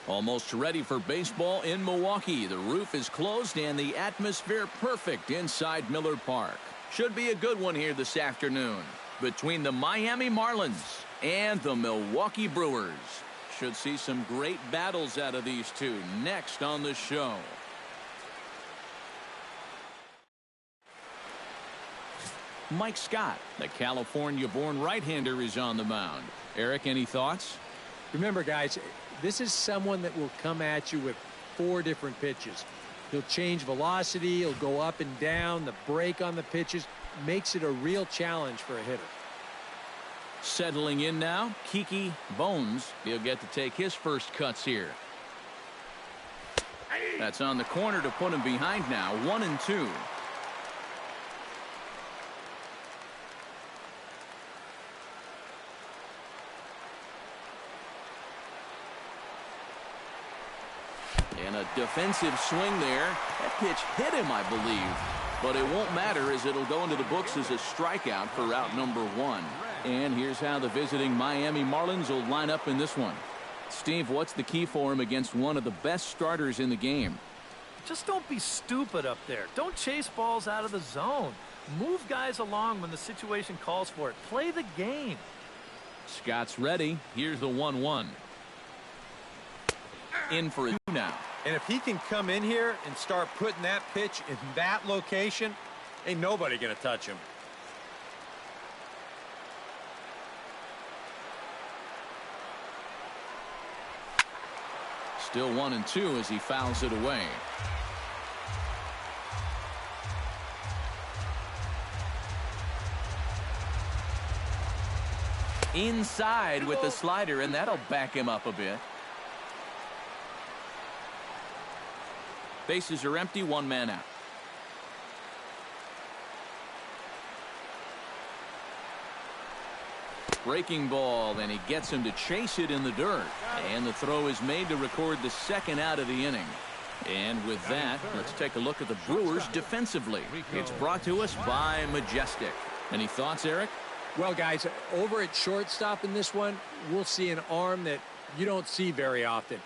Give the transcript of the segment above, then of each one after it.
Almost ready for baseball in Milwaukee. The roof is closed and the atmosphere perfect inside Miller Park. Should be a good one here this afternoon between the Miami Marlins and the Milwaukee Brewers. Should see some great battles out of these two next on the show. Mike Scott, the California-born right-hander, is on the mound. Eric, any thoughts? Remember, guys, this is someone that will come at you with 4 different pitches. He'll change velocity, he'll go up and down, the break on the pitches makes it a real challenge for a hitter. Settling in now, Kiki Bones. He'll get to take his first cuts here. That's on the corner to put him behind now, 1-2. And a defensive swing there. That pitch hit him, I believe. But it won't matter as it'll go into the books as a strikeout for route number 1. And here's how the visiting Miami Marlins will line up in this one. Steve, what's the key for him against one of the best starters in the game? Just don't be stupid up there. Don't chase balls out of the zone. Move guys along when the situation calls for it. Play the game. Scott's ready. Here's the 1-1. In for a 2 now. And if he can come in here and start putting that pitch in that location, ain't nobody going to touch him. Still 1-2 as he fouls it away. Inside with the slider, and that'll back him up a bit. Bases are empty, 1 man out. Breaking ball, and he gets him to chase it in the dirt. And the throw is made to record the second out of the inning. And with that, let's take a look at the Brewers defensively. It's brought to us by Majestic. Any thoughts, Eric? Well, guys, over at shortstop in this one, we'll see an arm that you don't see very often.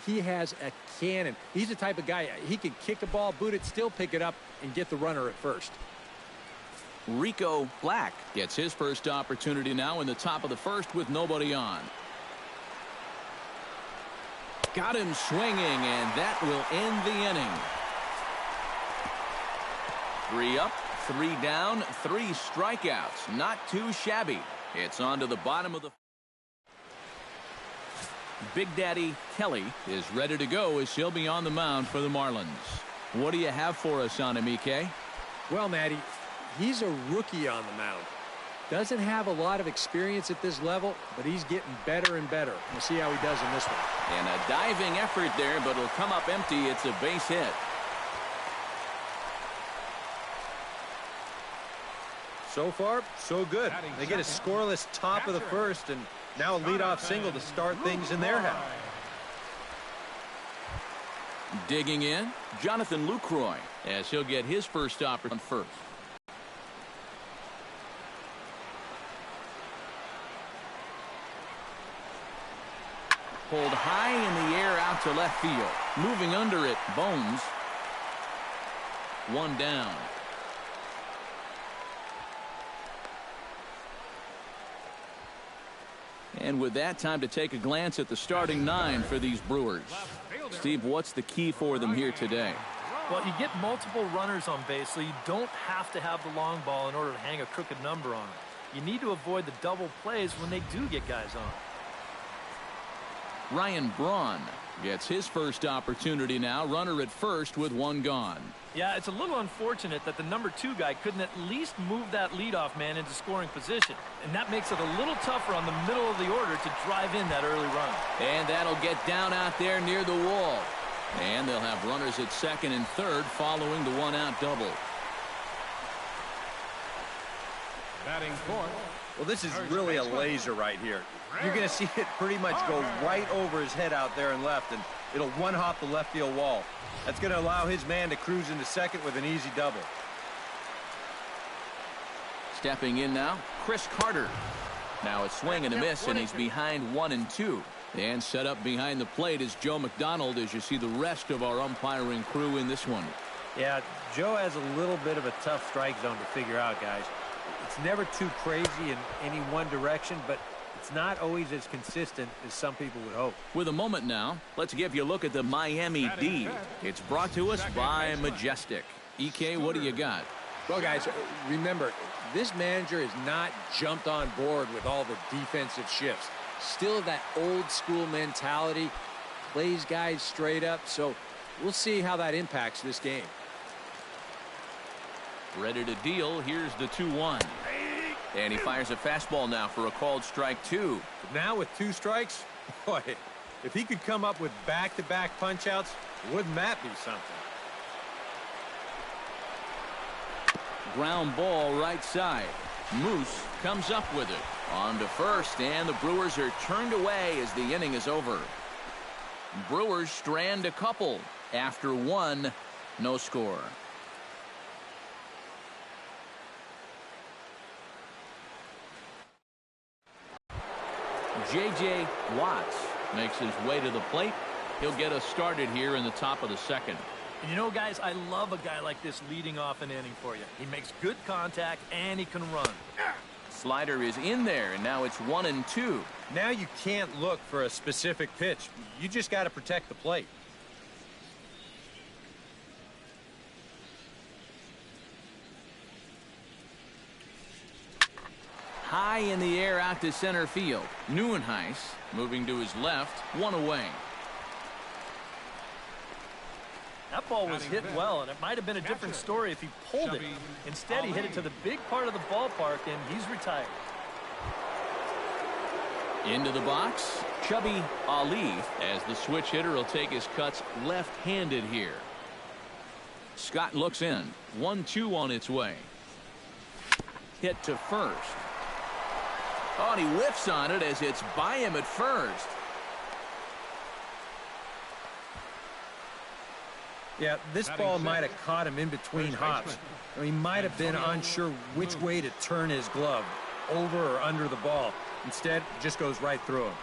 He has a cannon. He's the type of guy, he can kick a ball, boot it, still pick it up, and get the runner at first. Rico Black gets his first opportunity now in the top of the first with nobody on. Got him swinging, and that will end the inning. 3 up, 3 down, 3 strikeouts. Not too shabby. It's on to the bottom of the... Big Daddy Kelly is ready to go as he'll be on the mound for the Marlins. What do you have for us on him, EK? Well, Matty, he's a rookie on the mound. Doesn't have a lot of experience at this level, but he's getting better and better. We'll see how he does in this one. And a diving effort there, but it'll come up empty. It's a base hit. So far, so good. They get a scoreless top of the first, and now a leadoff single to start things in their half. Digging in, Jonathan Lucroy, as he'll get his first opportunity first. Pulled high in the air out to left field. Moving under it, Bones. 1 down. And with that, time to take a glance at the starting 9 for these Brewers. Steve, what's the key for them here today? Well, you get multiple runners on base, so you don't have to have the long ball in order to hang a crooked number on it. You need to avoid the double plays when they do get guys on. Ryan Braun gets his first opportunity now. Runner at first with 1 gone. Yeah, it's a little unfortunate that the number 2 guy couldn't at least move that leadoff man into scoring position. And that makes it a little tougher on the middle of the order to drive in that early run. And that'll get down out there near the wall. And they'll have runners at second and third following the 1-out double. Batting fourth. Well, this is really a laser right here. You're going to see it pretty much go right over his head out there and left, and it'll one-hop the left field wall. That's going to allow his man to cruise into second with an easy double. Stepping in now, Chris Carter. Now a swing and a miss, and he's behind 1-2. And set up behind the plate is Joe McDonald as you see the rest of our umpiring crew in this one. Yeah, Joe has a little bit of a tough strike zone to figure out, guys. It's never too crazy in any one direction, but it's not always as consistent as some people would hope. With a moment now, let's give you a look at the Miami D. It's brought to us by Majestic. EK, what do you got? Well, guys, remember, this manager has not jumped on board with all the defensive shifts. Still that old school mentality, plays guys straight up, so we'll see how that impacts this game. Ready to deal. Here's the 2-1. And he fires a fastball now for a called strike 2. Now with 2 strikes, boy, if he could come up with back-to-back punch-outs, wouldn't that be something? Ground ball right side. Moose comes up with it. On to first, and the Brewers are turned away as the inning is over. Brewers strand a couple. After 1, no score. J.J. Watts makes his way to the plate. He'll get us started here in the top of the second. And you know, guys, I love a guy like this leading off an inning for you. He makes good contact, and he can run. Slider is in there, and now it's 1-2. Now you can't look for a specific pitch. You just got to protect the plate. High in the air out to center field. Neuenhuis moving to his left, 1 away. That ball was hit well, and it might have been a different story if he pulled it. Instead, he hit it to the big part of the ballpark, and he's retired. Into the box, Chubby Ali, as the switch hitter will take his cuts left-handed here. Scott looks in. 1-2 on its way. Hit to first. Oh, and he whiffs on it as it's by him at first. Yeah, this ball might have caught him in between hops. He might have been unsure which way to turn his glove, over or under the ball. Instead, it just goes right through him.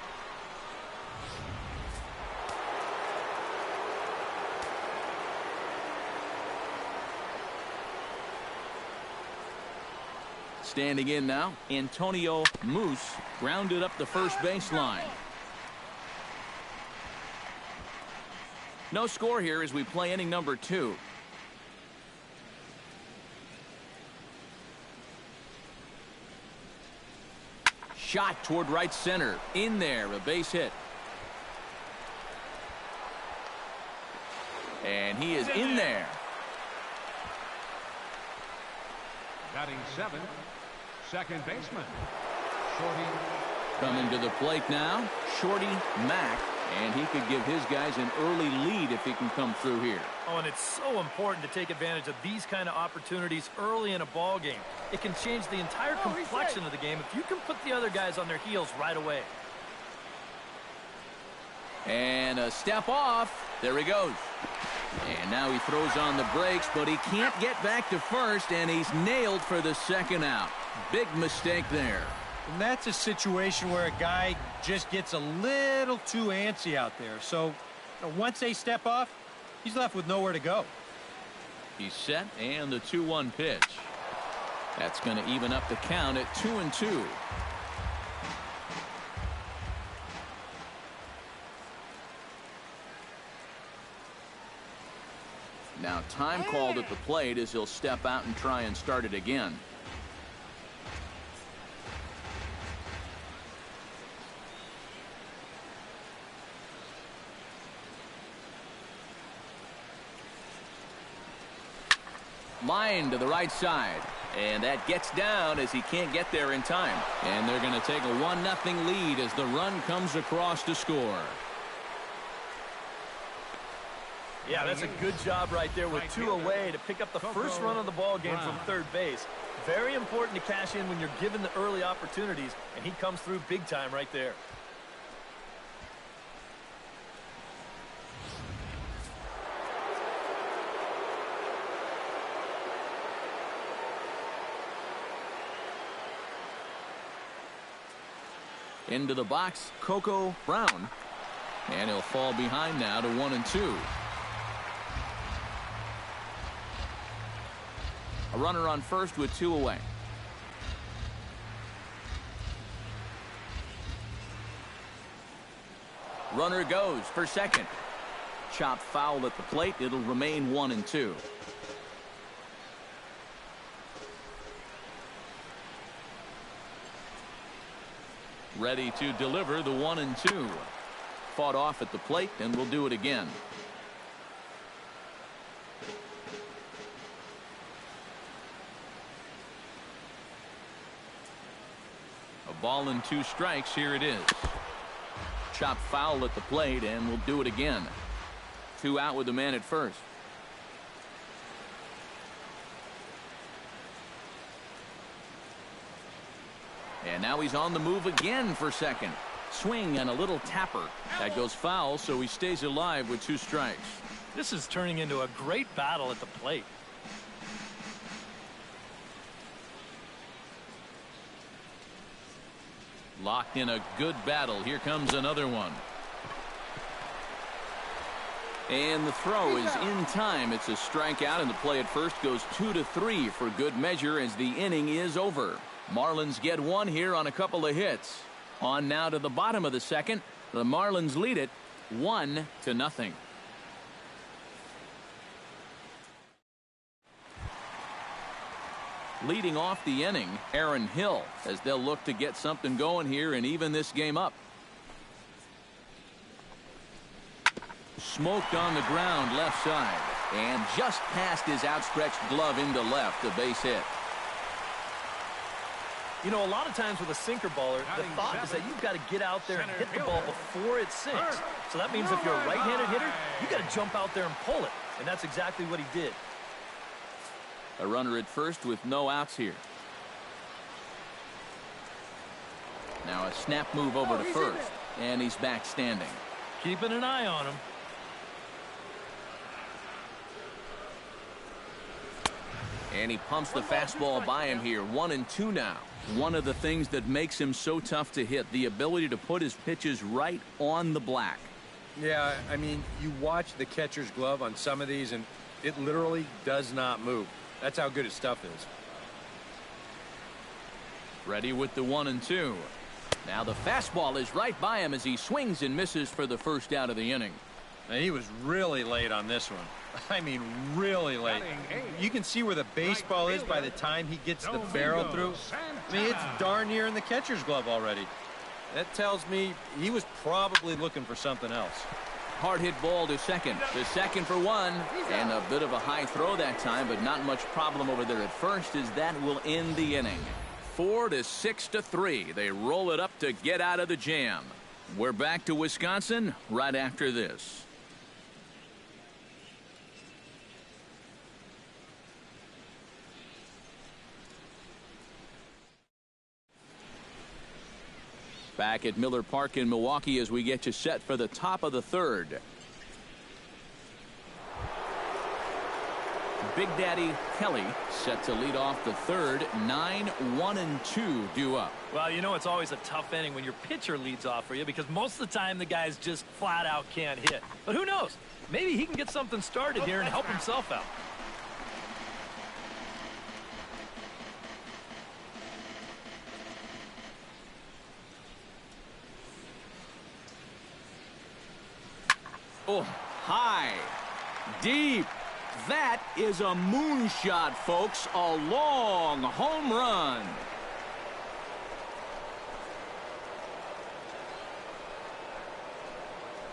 Standing in now, Antonio Moose grounded up the first baseline. No score here as we play inning number 2. Shot toward right center. In there, a base hit. And he is in there. Batting 7th, second baseman, Shorty. Coming to the plate now, Shorty Mack. And he could give his guys an early lead if he can come through here. Oh, and it's so important to take advantage of these kind of opportunities early in a ball game. It can change the entire complexion of the game if you can put the other guys on their heels right away. And a step off. There he goes. And now he throws on the brakes, but he can't get back to first, and he's nailed for the second out. Big mistake there. And that's a situation where a guy just gets a little too antsy out there. So once they step off, he's left with nowhere to go. He's set, and the 2-1 pitch. That's going to even up the count at 2-2. Now time called at the plate as he'll step out and try and start it again. Line to the right side, and that gets down as he can't get there in time. And they're going to take a 1-0 lead as the run comes across to score. Yeah, that's a good job right there with 2 away to pick up the first run of the ball game from third base. Very important to cash in when you're given the early opportunities, and he comes through big time right there. Into the box, Coco Brown. And he'll fall behind now to 1-2. A runner on first with 2 away. Runner goes for second. Chopped foul at the plate. It'll remain 1-2. Ready to deliver the 1-2. Fought off at the plate, and we'll do it again. A ball and 2 strikes. Here it is. Chopped foul at the plate, and we'll do it again. 2 out with the man at first. And now he's on the move again for second. Swing and a little tapper. That goes foul, so he stays alive with 2 strikes. This is turning into a great battle at the plate. Locked in a good battle. Here comes another one. And the throw is in time. It's a strikeout, and the play at first goes 2-3 for good measure as the inning is over. Marlins get 1 here on a couple of hits. On now to the bottom of the second. The Marlins lead it 1-0. Leading off the inning, Aaron Hill, as they'll look to get something going here and even this game up. Smoked on the ground left side, and just past his outstretched glove into left, a base hit. You know, a lot of times with a sinker baller, the thought is that you've got to get out there and hit the ball before it sinks. So that means if you're a right-handed hitter, you got to jump out there and pull it. And that's exactly what he did. A runner at first with no outs here. Now a snap move over to first, and he's back standing. Keeping an eye on him. And he pumps the fastball by him here. 1-2 now. One of the things that makes him so tough to hit, the ability to put his pitches right on the black. Yeah, I mean, you watch the catcher's glove on some of these, and it literally does not move. That's how good his stuff is. Ready with the 1-2. Now the fastball is right by him as he swings and misses for the first out of the inning. Now, he was really late on this one. I mean, really late. You can see where the baseball is by the time he gets the barrel through. I mean, it's darn near in the catcher's glove already. That tells me he was probably looking for something else. Hard hit ball to second. The second for 1. And a bit of a high throw that time, but not much problem over there at first, as that will end the inning. 4-6-3. They roll it up to get out of the jam. We're back to Wisconsin right after this. Back at Miller Park in Milwaukee as we get you set for the top of the third. Big Daddy Kelly set to lead off the third. 9-1-2 due up. Well, you know, it's always a tough inning when your pitcher leads off for you, because most of the time the guys just flat out can't hit. But who knows? Maybe he can get something started here and help himself out. Oh, high, deep. That is a moonshot, folks. A long home run.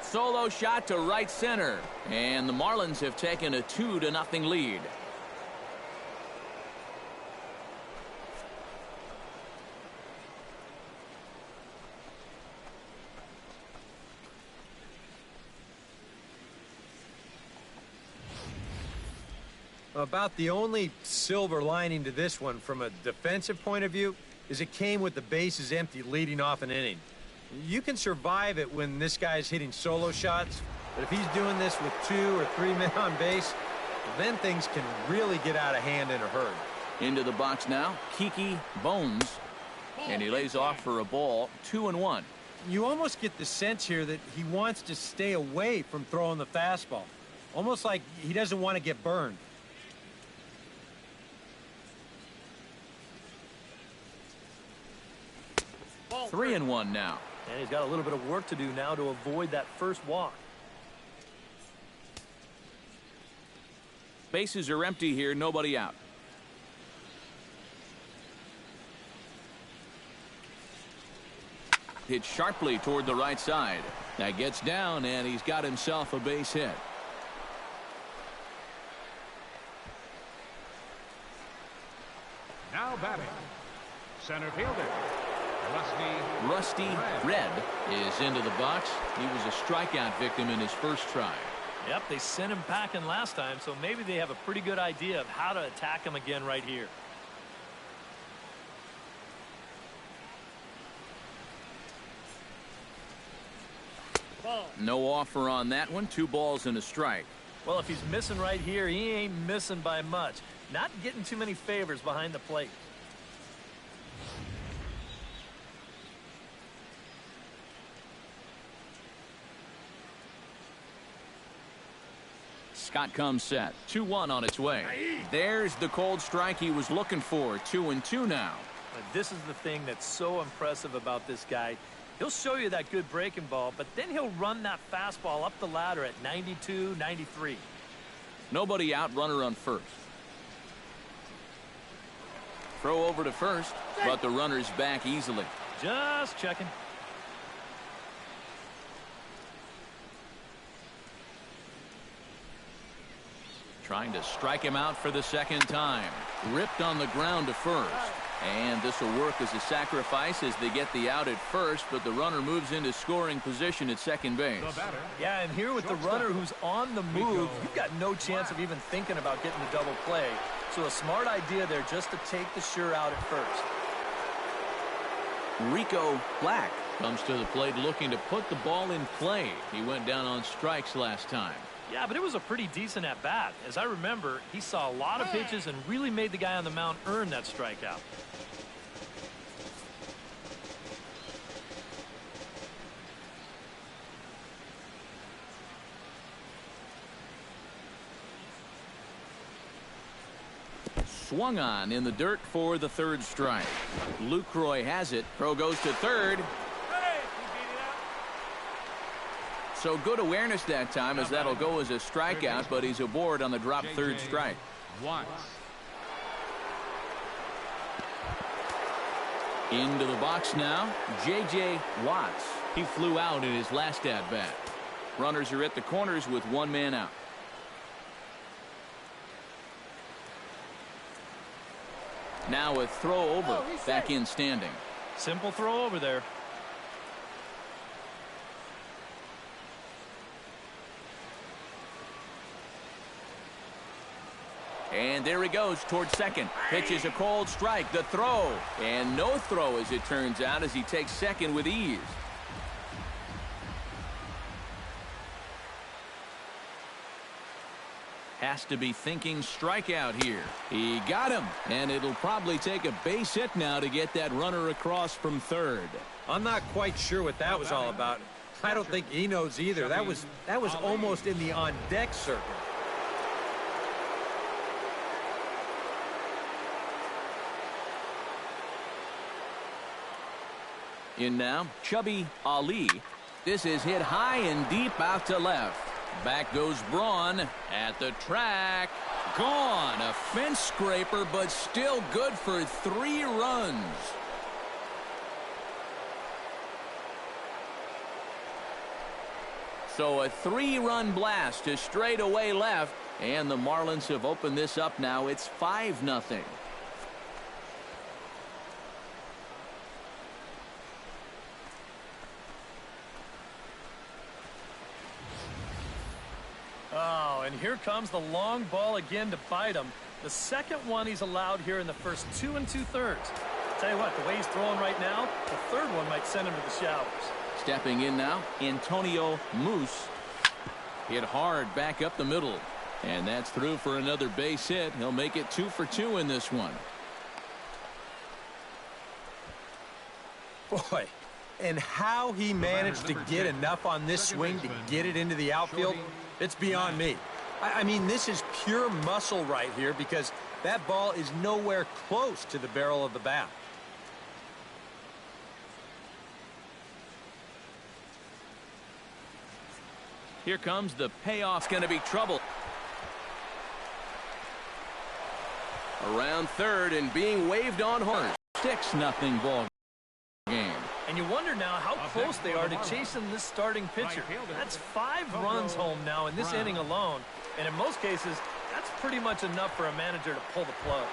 Solo shot to right center. And the Marlins have taken a 2-0 lead. About the only silver lining to this one from a defensive point of view is it came with the bases empty leading off an inning. You can survive it when this guy's hitting solo shots, but if he's doing this with 2 or 3 men on base, then things can really get out of hand in a hurry. Into the box now, Kiki Bones, and he lays off for a ball. 2-1. You almost get the sense here that he wants to stay away from throwing the fastball. Almost like he doesn't want to get burned. Ball 3-1 now. And he's got a little bit of work to do now to avoid that first walk. Bases are empty here, nobody out. Hit sharply toward the right side. That gets down, and he's got himself a base hit. Now batting, center fielder, Rusty Red is into the box. He was a strikeout victim in his first try. Yep, they sent him packing last time, so maybe they have a pretty good idea of how to attack him again right here. No offer on that one. 2 balls and a strike. Well, if he's missing right here, he ain't missing by much. Not getting too many favors behind the plate. Scott comes set. 2-1 on its way. There's the cold strike he was looking for. 2-2 now. But this is the thing that's so impressive about this guy. He'll show you that good breaking ball, but then he'll run that fastball up the ladder at 92, 93. Nobody out, runner on first. Throw over to first, but the runner's back easily. Just checking. Trying to strike him out for the second time. Ripped on the ground to first. And this will work as a sacrifice as they get the out at first, but the runner moves into scoring position at second base. Yeah, and here with the runner who's on the move, you've got no chance of even thinking about getting the double play. So a smart idea there just to take the sure out at first. Rico Black comes to the plate looking to put the ball in play. He went down on strikes last time. Yeah, but it was a pretty decent at-bat. As I remember, he saw a lot of pitches and really made the guy on the mound earn that strikeout. Swung on in the dirt for the third strike. Lucroy has it. Throw goes to third. So good awareness that time, as that'll go as a strikeout, but he's aboard on the drop third strike. Into the box now, J.J. Watts. He flew out in his last at-bat. Runners are at the corners with 1 man out. Now a throw over, back in standing. Simple throw over there. And there he goes towards second. Pitches a cold strike. The throw. And no throw, as it turns out, as he takes second with ease. Has to be thinking strikeout here. He got him, and it'll probably take a base hit now to get that runner across from third. I'm not quite sure what that was all about. I don't think he knows either. That was almost in the on-deck circle. In now, Chubby Ali. This is hit high and deep out to left. Back goes Braun at the track. Gone. A fence scraper, but still good for 3 runs. So a 3-run blast to straightaway left, and the Marlins have opened this up now. It's 5-0. Oh, and here comes the long ball again to bite him. The second one he's allowed here in the first 2 2/3. Tell you what, the way he's throwing right now, the third one might send him to the showers. Stepping in now, Antonio Moose. Hit hard back up the middle. And that's through for another base hit. He'll make it 2 for 2 in this one. Boy, And how he managed to get enough on this swing to get it into the outfield, it's beyond me. I mean, this is pure muscle right here because that ball is nowhere close to the barrel of the bat. Here comes the payoff. It's going to be trouble. Around third and being waved on home. 6-0 ball game. And you wonder now how close they are to chasing this starting pitcher. That's 5 runs home now in this inning alone. And in most cases, that's pretty much enough for a manager to pull the plug.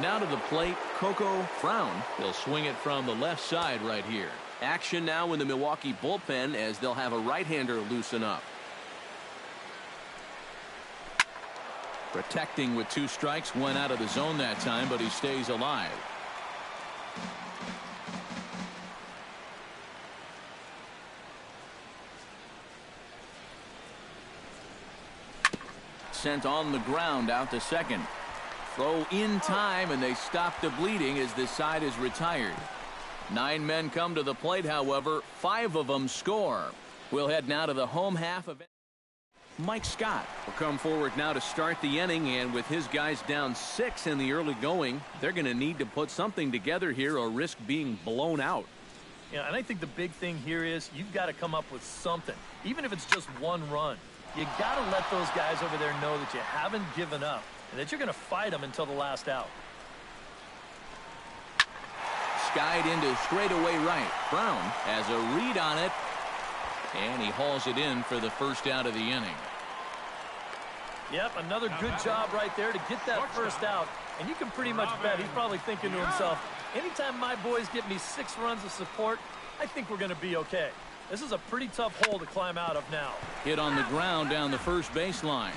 Now to the plate, Coco Brown. He'll swing it from the left side right here. Action now in the Milwaukee bullpen as they'll have a right-hander loosen up. Protecting with 2 strikes, went out of the zone that time, but he stays alive. Sent on the ground out to second. Throw in time, and they stop the bleeding as this side is retired. 9 men come to the plate, however. 5 of them score. We'll head now to the home half of it. Mike Scott will come forward now to start the inning, and with his guys down 6 in the early going, they're going to need to put something together here or risk being blown out. Yeah, and I think the big thing here is you've got to come up with something, even if it's just 1 run. You got to let those guys over there know that you haven't given up and that you're going to fight them until the last out. Skied into straightaway right. Brown has a read on it, and he hauls it in for the first out of the inning. Yep, another good job right there to get that first out. And you can pretty much bet he's probably thinking to himself, anytime my boys get me 6 runs of support, I think we're going to be okay. This is a pretty tough hole to climb out of now. Hit on the ground down the first baseline.